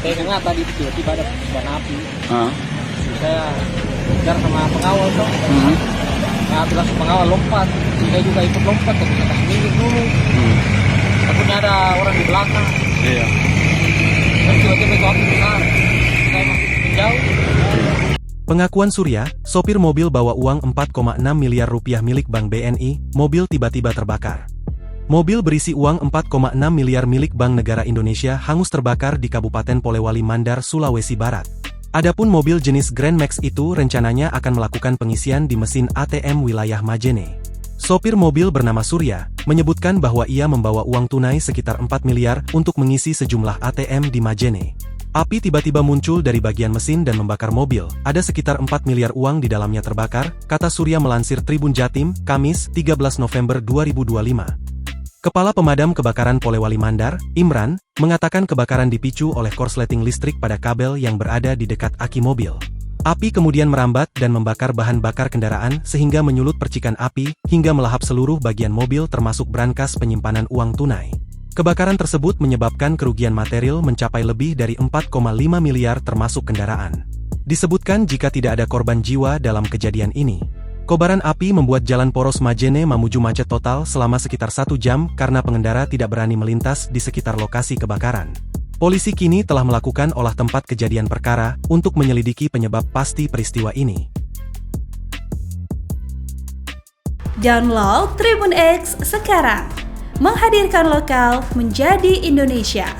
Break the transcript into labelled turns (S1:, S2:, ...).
S1: Saya nggak tadi tiba-tiba ada percikan api.
S2: Ah.
S1: Saya kejar sama pengawal tuh. Nah, tugas pengawal lompat. Saya juga ikut lompat, tapi saya kasih minggir dulu. Takutnya ada orang di belakang.
S2: Iya.
S1: Dan tiba-tiba itu api besar. Saya masih menjauh.
S3: Pengakuan Surya, sopir mobil bawa uang 4,6 miliar rupiah milik Bank BNI, mobil tiba-tiba terbakar. Mobil berisi uang 4,6 miliar milik Bank Negara Indonesia hangus terbakar di Kabupaten Polewali Mandar, Sulawesi Barat. Adapun mobil jenis Grand Max itu rencananya akan melakukan pengisian di mesin ATM wilayah Majene. Sopir mobil bernama Surya, menyebutkan bahwa ia membawa uang tunai sekitar 4 miliar untuk mengisi sejumlah ATM di Majene. Api tiba-tiba muncul dari bagian mesin dan membakar mobil. Ada sekitar 4 miliar uang di dalamnya terbakar, kata Surya melansir Tribun Jatim, Kamis, 13 November 2025. Kepala Pemadam Kebakaran Polewali Mandar, Imran, mengatakan kebakaran dipicu oleh korsleting listrik pada kabel yang berada di dekat aki mobil. Api kemudian merambat dan membakar bahan bakar kendaraan sehingga menyulut percikan api hingga melahap seluruh bagian mobil termasuk brankas penyimpanan uang tunai. Kebakaran tersebut menyebabkan kerugian material mencapai lebih dari 4,5 miliar termasuk kendaraan. Disebutkan jika tidak ada korban jiwa dalam kejadian ini. Kobaran api membuat jalan poros Majene Mamuju macet total selama sekitar 1 jam karena pengendara tidak berani melintas di sekitar lokasi kebakaran. Polisi kini telah melakukan olah tempat kejadian perkara untuk menyelidiki penyebab pasti peristiwa ini.
S4: Download Tribun X sekarang. Menghadirkan lokal menjadi Indonesia.